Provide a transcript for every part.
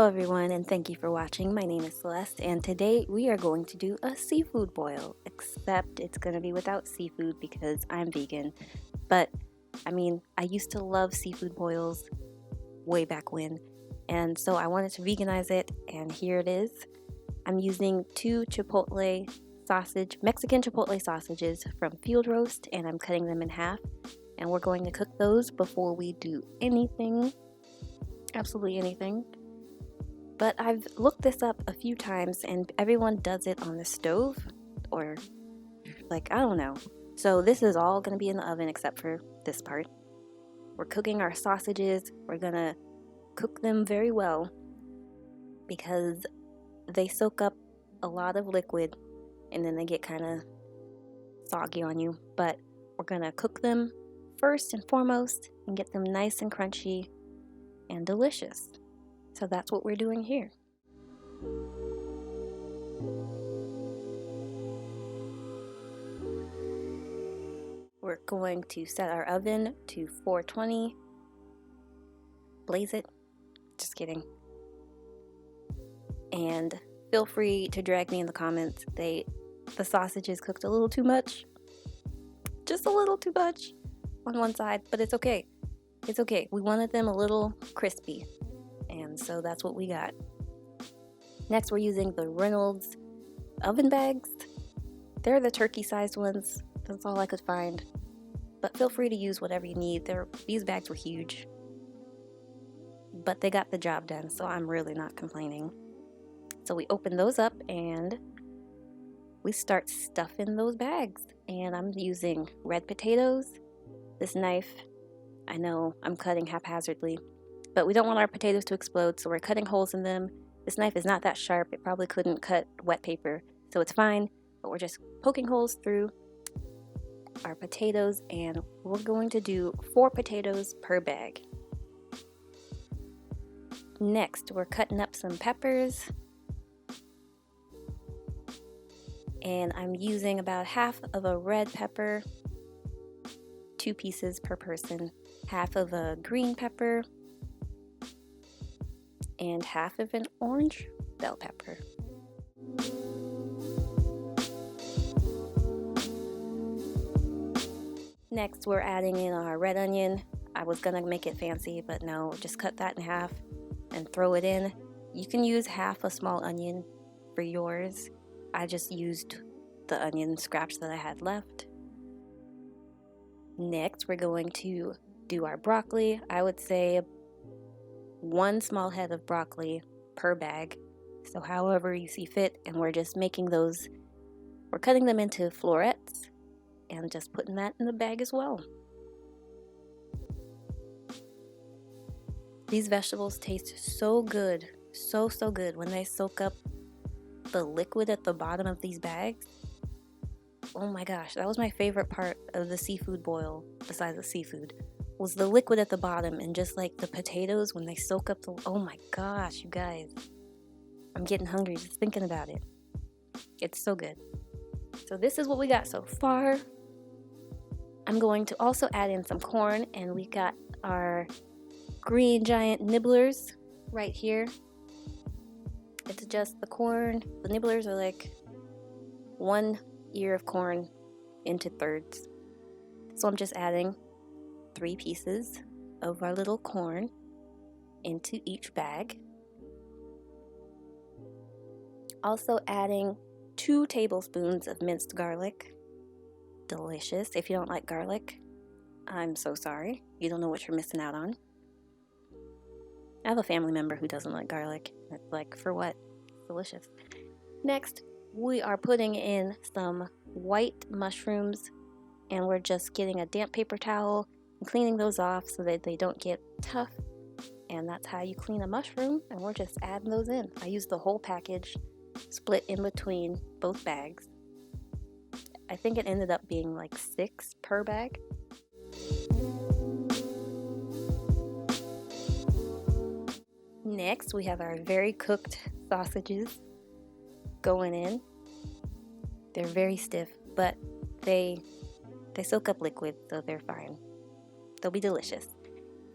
Hello everyone, and thank you for watching. My name is Celeste, and today we are going to do a seafood boil, except it's going to be without seafood because I'm vegan. But I used to love seafood boils way back when, and so I wanted to veganize it, and here it is. I'm using two Mexican chipotle sausages from Field Roast, and I'm cutting them in half, and we're going to cook those before we do anything, absolutely anything. But I've looked this up a few times and everyone does it on the stove or I don't know. So this is all going to be in the oven except for this part. We're cooking our sausages. We're going to cook them very well because they soak up a lot of liquid and then they get kind of soggy on you. But we're going to cook them first and foremost and get them nice and crunchy and delicious. So that's what we're doing here. We're going to set our oven to 420. Blaze it. Just kidding. And feel free to drag me in the comments. The sausages cooked a little too much. Just a little too much on one side, but it's okay. It's okay. We wanted them a little crispy. And so that's what we got. Next, we're using the Reynolds oven bags. They're the turkey-sized ones. That's all I could find. But feel free to use whatever you need. These bags were huge. But they got the job done, so I'm really not complaining. So we open those up and we start stuffing those bags. And I'm using red potatoes. This knife, I know I'm cutting haphazardly, but we don't want our potatoes to explode, so we're cutting holes in them. This knife is not that sharp. It probably couldn't cut wet paper, so it's fine, but we're just poking holes through our potatoes, and we're going to do 4 potatoes per bag. Next, we're cutting up some peppers, and I'm using about half of a red pepper, 2 pieces per person, half of a green pepper, and half of an orange bell pepper. Next, we're adding in our red onion. I was gonna make it fancy, but no, just cut that in half and throw it in. You can use half a small onion for yours. I just used the onion scraps that I had left. Next, we're going to do our broccoli. I would say 1 small head of broccoli per bag, so however you see fit, and we're just making those, we're cutting them into florets and just putting that in the bag as well. These vegetables taste so good, so good when they soak up the liquid at the bottom of these bags. Oh my gosh, that was my favorite part of the seafood boil, besides the seafood, was the liquid at the bottom, and just like the potatoes when they soak up oh my gosh, you guys, I'm getting hungry just thinking about it. It's so good. So this is what we got so far. I'm going to also add in some corn, and we got our green giant nibblers right here. It's just the corn. The nibblers are like 1 ear of corn into thirds. So I'm just adding 3 pieces of our little corn into each bag. Also adding 2 tablespoons of minced garlic. Delicious. If you don't like garlic, I'm so sorry. You don't know what you're missing out on. I have a family member who doesn't like garlic. It's like, for what? It's delicious. Next, we are putting in some white mushrooms, and we're just getting a damp paper towel and cleaning those off so that they don't get tough. And that's how you clean a mushroom, and we're just adding those in. I used the whole package, split in between both bags. I think it ended up being like 6 per bag. Next, we have our very cooked sausages going in. They're very stiff, but they soak up liquid, so they're fine. They'll be delicious.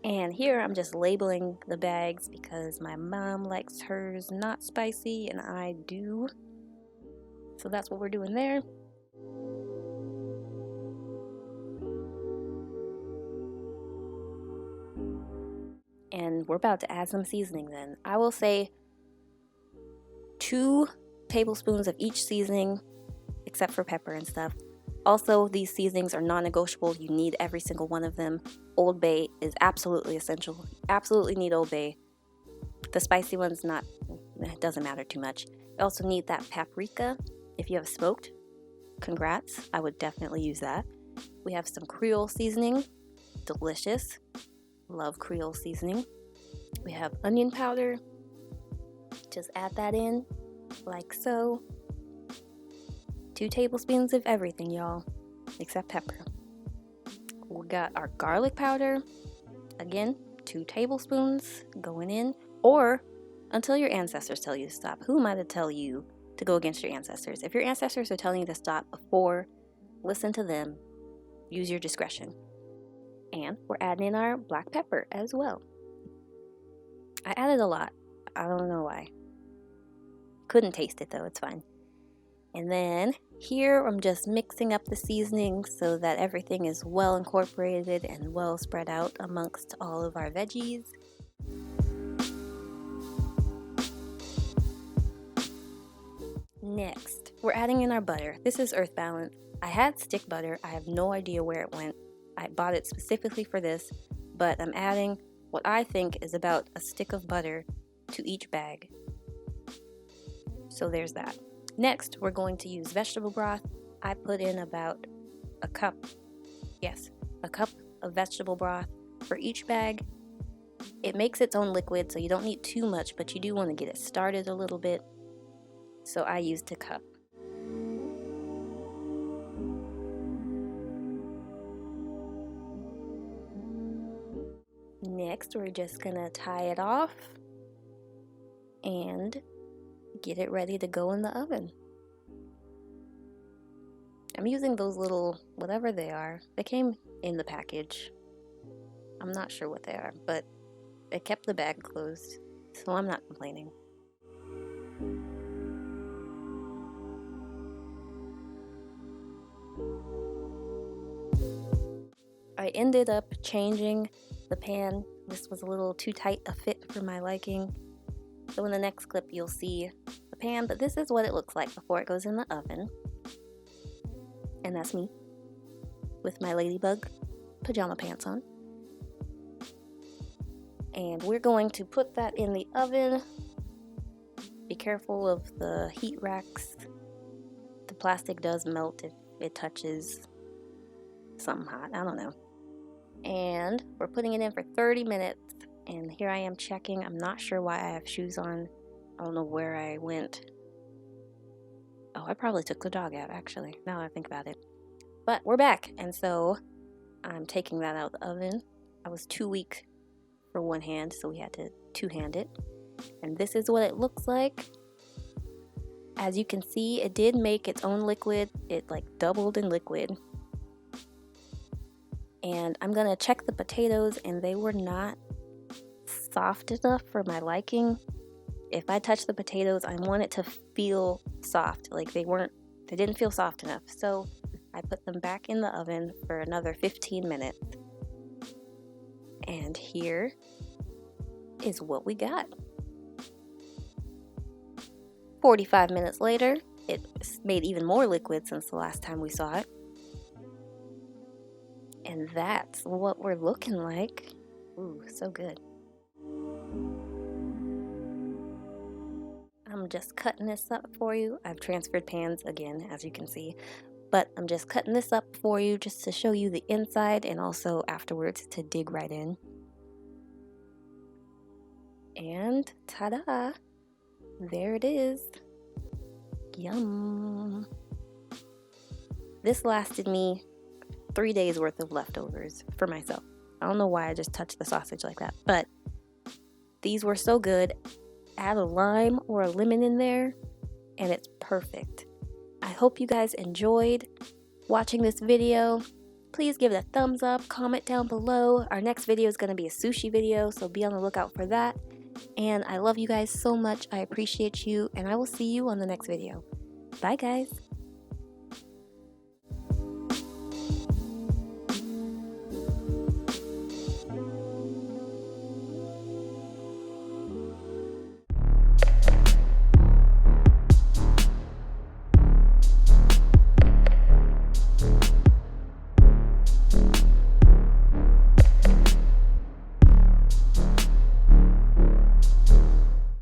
And here I'm just labeling the bags because my mom likes hers not spicy and I do. So that's what we're doing there. And we're about to add some seasoning then. I will say 2 tablespoons of each seasoning, except for pepper and stuff. Also, these seasonings are non-negotiable. You need every single one of them. Old Bay is absolutely essential. You absolutely need Old Bay. The spicy one's not, it doesn't matter too much. You also need that paprika. If you have smoked, congrats. I would definitely use that. We have some Creole seasoning. Delicious. Love Creole seasoning. We have onion powder. Just add that in like so. 2 tablespoons of everything, y'all, except pepper. We got our garlic powder. Again, 2 tablespoons going in, or until your ancestors tell you to stop. Who am I to tell you to go against your ancestors? If your ancestors are telling you to stop before, listen to them. Use your discretion. And we're adding in our black pepper as well. I added a lot. I don't know why. Couldn't taste it though, it's fine. And then here I'm just mixing up the seasoning so that everything is well incorporated and well spread out amongst all of our veggies. Next, we're adding in our butter. This is Earth Balance. I had stick butter. I have no idea where it went. I bought it specifically for this, but I'm adding what I think is about a stick of butter to each bag. So there's that. Next, we're going to use vegetable broth. I put in about a cup of vegetable broth for each bag. It makes its own liquid, so you don't need too much, but you do want to get it started a little bit. So I used a cup. Next, we're just gonna tie it off and get it ready to go in the oven. I'm using those little, whatever they are. They came in the package. I'm not sure what they are, but it kept the bag closed, so I'm not complaining. I ended up changing the pan. This was a little too tight a fit for my liking. So in the next clip you'll see the pan, but this is what it looks like before it goes in the oven. And that's me with my ladybug pajama pants on. And we're going to put that in the oven. Be careful of the heat racks. The plastic does melt if it touches something hot, I don't know. And we're putting it in for 30 minutes. And here I am checking. I'm not sure why I have shoes on. I don't know where I went. Oh, I probably took the dog out, actually, now that I think about it. But we're back, and so I'm taking that out of the oven. I was too weak for one hand, so we had to two-hand it. And this is what it looks like. As you can see, it did make its own liquid. It like doubled in liquid. And I'm gonna check the potatoes, and they were not soft enough for my liking. If I touch the potatoes, I want it to feel soft. Like they didn't feel soft enough. So I put them back in the oven for another 15 minutes. And here is what we got. 45 minutes later, it's made even more liquid since the last time we saw it. And that's what we're looking like. Ooh, so good. I'm just cutting this up for you. I've transferred pans again, as you can see. But I'm just cutting this up for you just to show you the inside and also afterwards to dig right in. And ta-da! There it is. Yum! This lasted me 3 days worth of leftovers for myself. I don't know why I just touched the sausage like that, but these were so good. Add a lime or a lemon in there and it's perfect. I hope you guys enjoyed watching this video. Please give it a thumbs up, comment down below. Our next video is going to be a sushi video, so be on the lookout for that. And I love you guys so much. I appreciate you, and I will see you on the next video. Bye, guys.